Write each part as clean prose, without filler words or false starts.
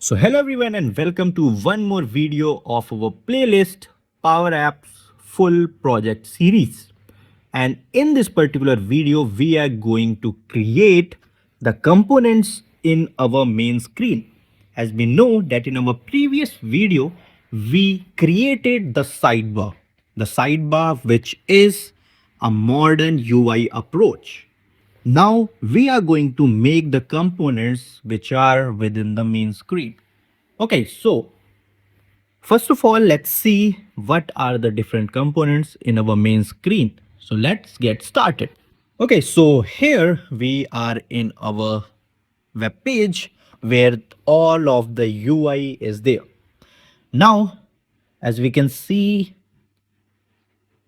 So hello everyone and welcome to one more video of our playlist Power Apps Full Project Series. And in this particular video, we are going to create the components in our main screen. As we know that in our previous video, we created the sidebar which is a modern UI approach. Now we are going to make the components which are within the main screen. Okay, so first of all, let's see what are the different components in our main screen. So let's get started. Okay, so here we are in our web page where all of the UI is there. Now, as we can see,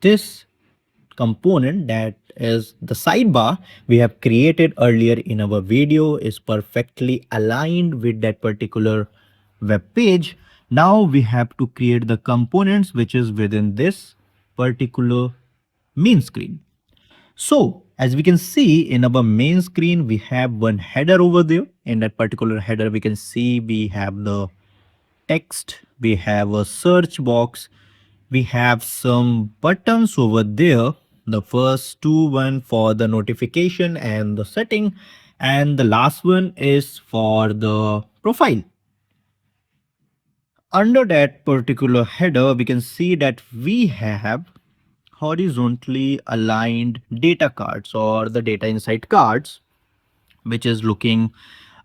this component that is the sidebar we have created earlier in our video is perfectly aligned with that particular web page. Now we have to create the components which is within this particular main screen. So as we can see in our main screen, we have one header over there. In that particular header, we can see we have the text, we have a search box, we have some buttons over there. The first two one for the notification and the setting, and the last one is for the profile. Under that particular header, we can see that we have horizontally aligned data cards or the data insight cards, which is looking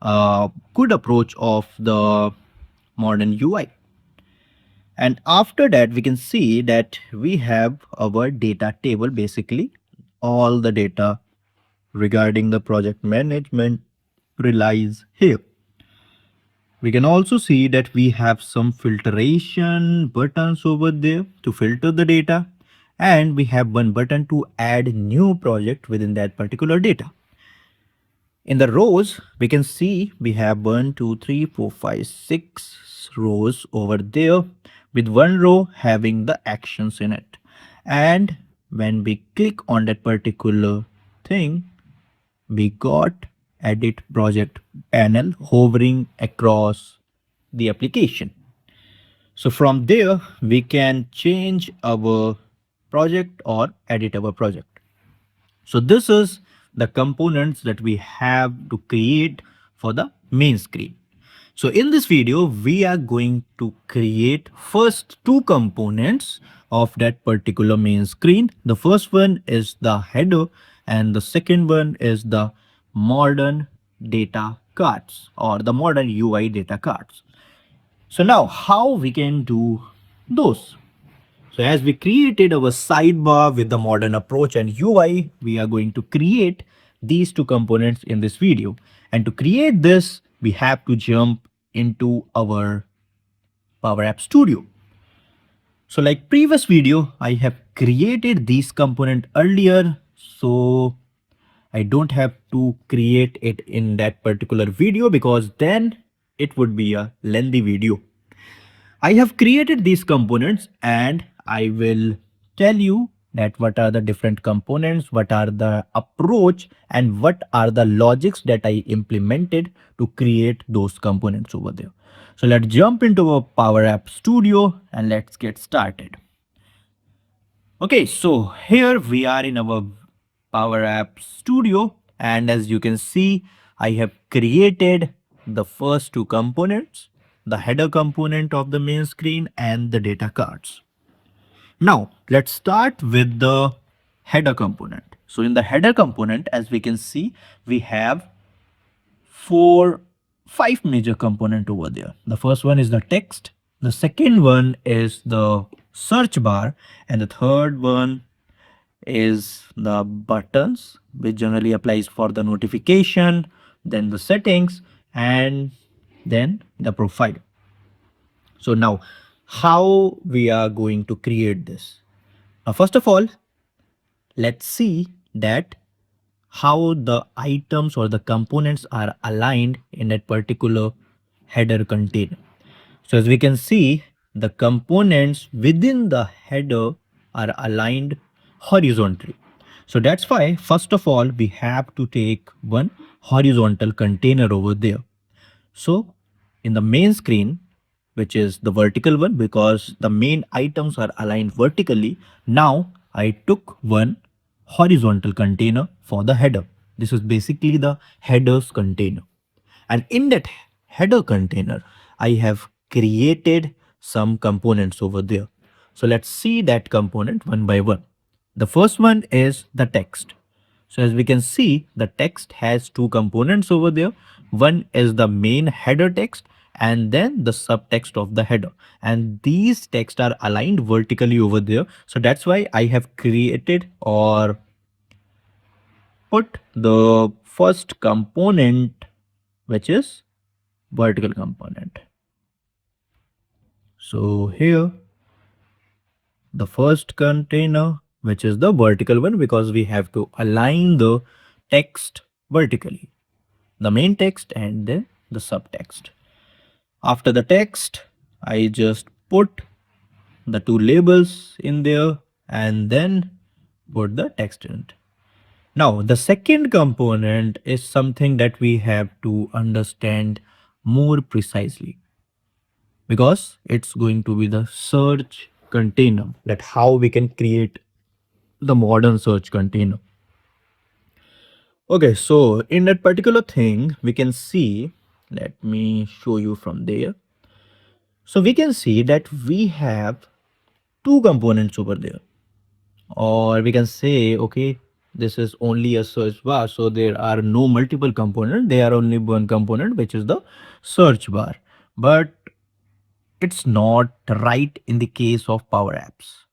a good approach of the modern UI. And after that, we can see that we have our data table, basically all the data regarding the project management relies here. We can also see that we have some filtration buttons over there to filter the data. And we have one button to add new project within that particular data. In the rows, we can see we have 1, 2, 3, 4, 5, 6 rows over there with one row having the actions in it. And when we click on that particular thing, we got edit project panel hovering across the application. So from there, we can change our project or edit our project. So this is the components that we have to create for the main screen. So in this video, we are going to create first two components of that particular main screen. The first one is the header and the second one is the modern data cards or the modern UI data cards. So now how we can do those? So as we created our sidebar with the modern approach and UI, we are going to create these two components in this video. And to create this, we have to jump into our Power App Studio. So like previous video, I have created these component earlier. So I don't have to create it in that particular video because then it would be a lengthy video. I have created these components and I will tell you that what are the different components, what are the approach and what are the logics that I implemented to create those components over there. So let's jump into our Power App Studio and let's get started. Okay, so here we are in our Power App Studio and as you can see, I have created the first two components, the header component of the main screen and the data cards. Now let's start with the header component. So in the header component, as we can see, we have five major component over there. The first one is the text. The second one is the search bar. And the third one is the buttons, which generally applies for the notification, then the settings, and then the profile. So now how we are going to create this? Now, first of all, let's see that how the items or the components are aligned in that particular header container. So as we can see, the components within the header are aligned horizontally. So that's why, first of all, we have to take one horizontal container over there. So In the main screen, which is the vertical one because the main items are aligned vertically, now I took one horizontal container for the header. This is basically the headers container. And in that header container, I have created some components over there. So let's see that component one by one. The first one is the text. So as we can see, the text has two components over there. One is the main header text and then the subtext of the header. And these texts are aligned vertically over there. So that's why I have created or put the first component, which is vertical component. So here the first container, which is the vertical one, because we have to align the text vertically, the main text and then the subtext. After the text, I just put the two labels in there and then put the text in it. Now, the second component is something that we have to understand more precisely because it's going to be the search container, that how we can create the modern search container. Okay, so in that particular thing, we can see, let me show you from there. So we can see that we have two components over there, or we can say, okay, this is only a search bar. So there are no multiple components. There are only one component, which is the search bar. But it's not right in the case of Power Apps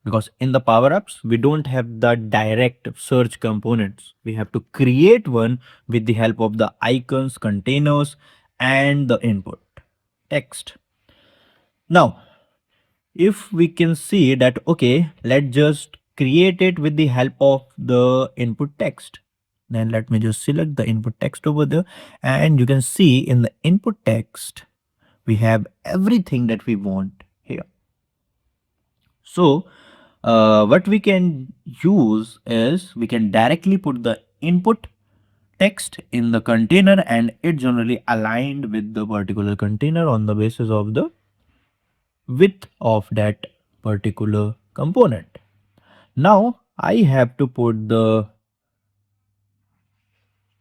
because in the Power Apps, we don't have the direct search components. We have to create one with the help of the icons, containers, and the input text. Now, if we can see that, okay, let's just create it with the help of the input text. Then let me just select the input text over there. And you can see in the input text, we have everything that we want here. So what we can use is we can directly put the input text in the container and it generally aligned with the particular container on the basis of the width of that particular component. Now I have to put the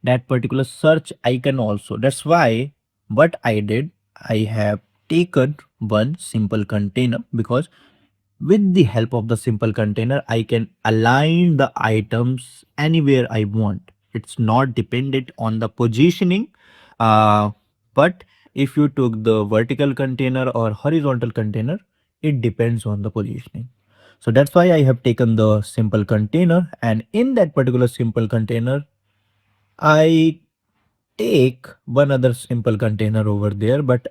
that particular search icon also. That's why what I did, I have taken one simple container because with the help of the simple container, I can align the items anywhere I want. It's not dependent on the positioning. But if you took the vertical container or horizontal container, it depends on the positioning. So that's why I have taken the simple container, and in that particular simple container, I take one other simple container over there, but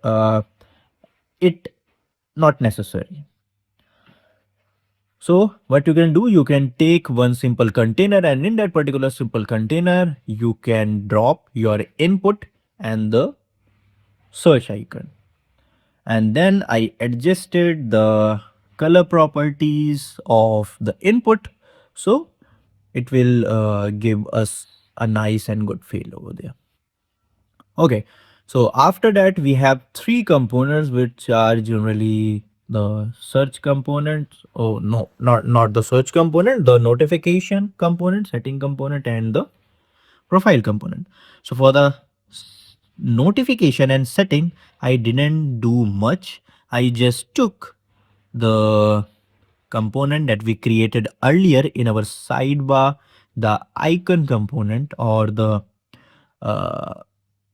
it not necessary. So what you can do, you can take one simple container and in that particular simple container, you can drop your input and the search icon. And then I adjusted the color properties of the input. So it will give us a nice and good feel over there. Okay, so after that we have three components which are generally the search component. Oh no, not the search component, the notification component, setting component, and the profile component. So for the notification and setting, I didn't do much. I just took the component that we created earlier in our sidebar, the icon component or the uh,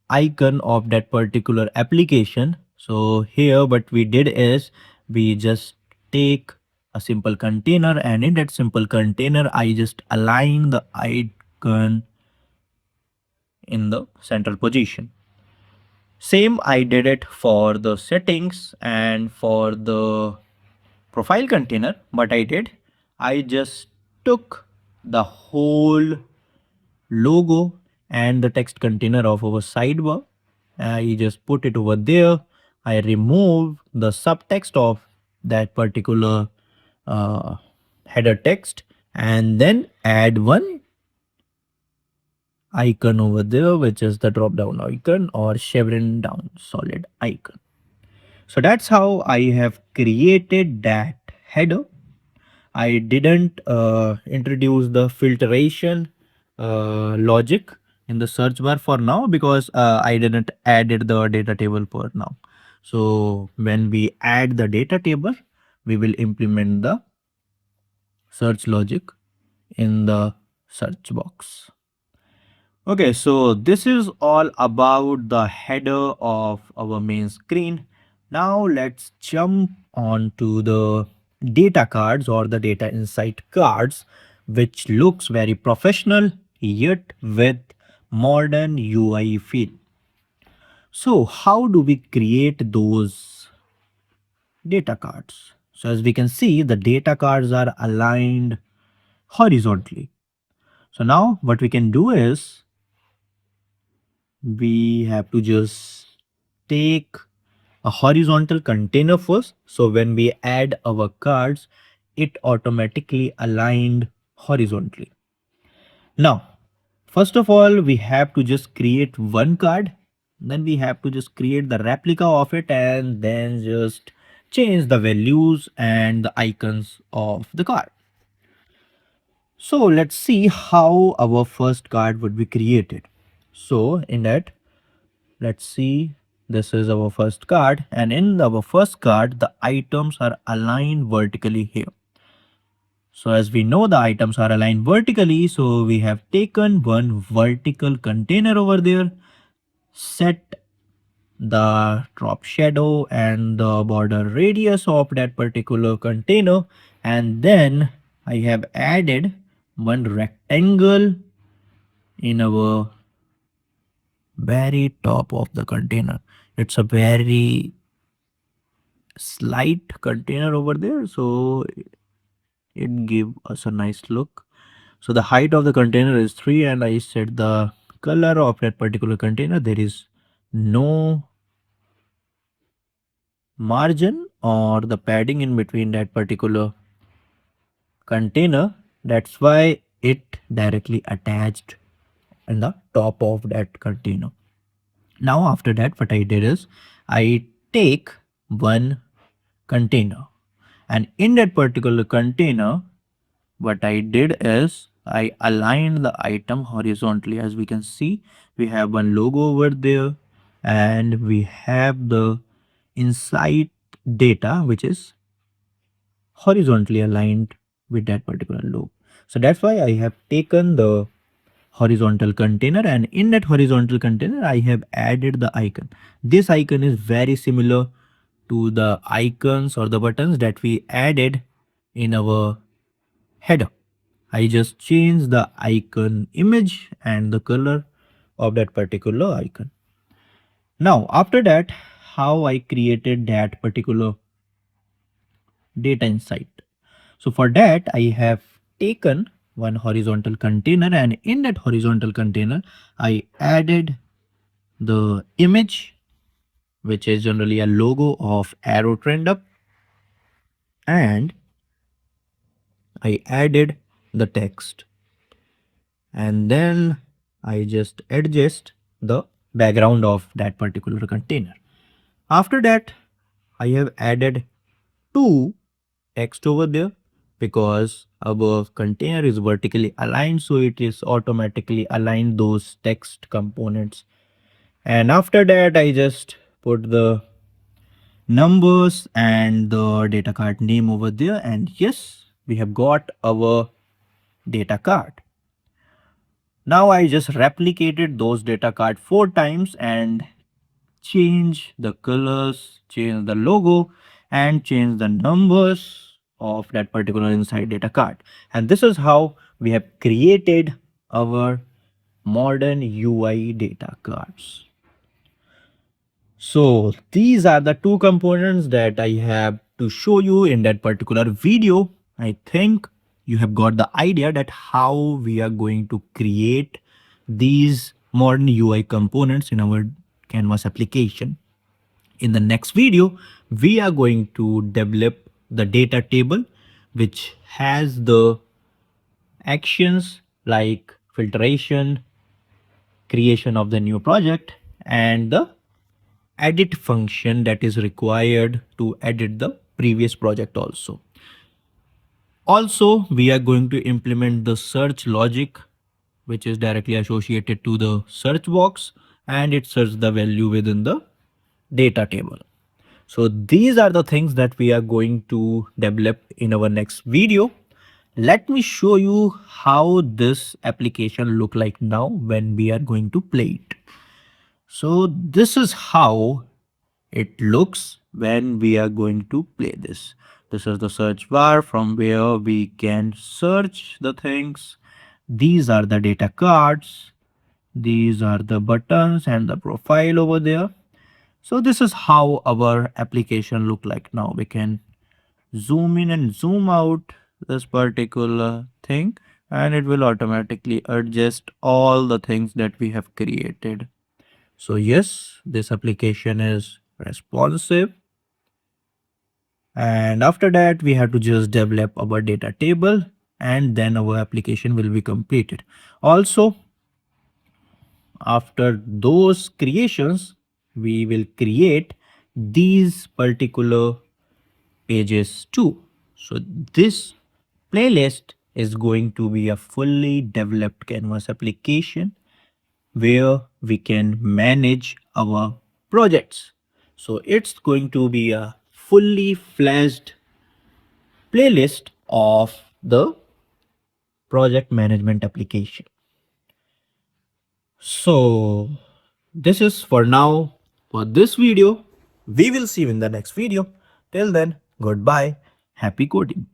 icon of that particular application. So here what we did is we just take a simple container and in that simple container I just align the icon in the central position. Same I did it for the settings and for the profile container. What I did, I just took the whole logo and the text container of our sidebar. I just put it over there. I remove the subtext of that particular header text and then add one icon over there, which is the drop down icon or chevron down solid icon. So that's how I have created that header. I didn't introduce the filtration logic in the search bar for now because I didn't added the data table for now. So when we add the data table, we will implement the search logic in the search box. Okay, so this is all about the header of our main screen. Now let's jump on to the data cards or the data insight cards, which looks very professional yet with modern UI feel. So how do we create those data cards? So as we can see, the data cards are aligned horizontally. So now what we can do is we have to just take a horizontal container first. So when we add our cards, it automatically aligned horizontally. Now, first of all, we have to just create one card. Then we have to just create the replica of it and then just change the values and the icons of the card. So let's see how our first card would be created. So in that, let's see, this is our first card, and in our first card the items are aligned vertically here. So as we know the items are aligned vertically, so we have taken one vertical container over there, set the drop shadow and the border radius of that particular container, and then I have added one rectangle in our very top of the container. It's a very slight container over there, so it give us a nice look. So the height of the container is 3, and I set the color of that particular container. There is no margin or the padding in between that particular container. That's why it directly attached in the top of that container. Now after that, what I did is I take one container, and in that particular container, what I did is I aligned the item horizontally. As we can see, we have one logo over there, and we have the insight data which is horizontally aligned with that particular logo. So that's why I have taken the horizontal container, and in that horizontal container I have added the icon. This icon is very similar to the icons or the buttons that we added in our header. I just changed the icon image and the color of that particular icon. Now after that, how I created that particular data insight. So for that, I have taken one horizontal container, and in that horizontal container I added the image, which is generally a logo of arrow trend up, and I added the text, and then I just adjust the background of that particular container. After that, I have added two text over there because our container is vertically aligned, so it is automatically aligned those text components. And after that, I just put the numbers and the data card name over there, and yes, we have got our data card. Now I just replicated those data card 4 times and change the colors, change the logo, and change the numbers of that particular inside data card. And this is how we have created our modern UI data cards. So these are the two components that I have to show you in that particular video. I think you have got the idea that how we are going to create these modern UI components in our Canvas application. In the next video, we are going to develop the data table, which has the actions like filtration, creation of the new project, and the edit function that is required to edit the previous project also. Also, we are going to implement the search logic, which is directly associated to the search box, and it searches the value within the data table. So these are the things that we are going to develop in our next video. Let me show you how this application look like now when we are going to play it. So this is how it looks when we are going to play this. This is the search bar from where we can search the things. These are the data cards. These are the buttons and the profile over there. So this is how our application look like now. We can zoom in and zoom out this particular thing, and it will automatically adjust all the things that we have created. So yes, this application is responsive. And after that, we have to just develop our data table, and then our application will be completed. Also, after those creations, we will create these particular pages too. So this playlist is going to be a fully developed Canvas application where we can manage our projects. So it's going to be a fully fledged playlist of the project management application. So this is for now for this video. We will see you in the next video. Till then, goodbye. Happy coding.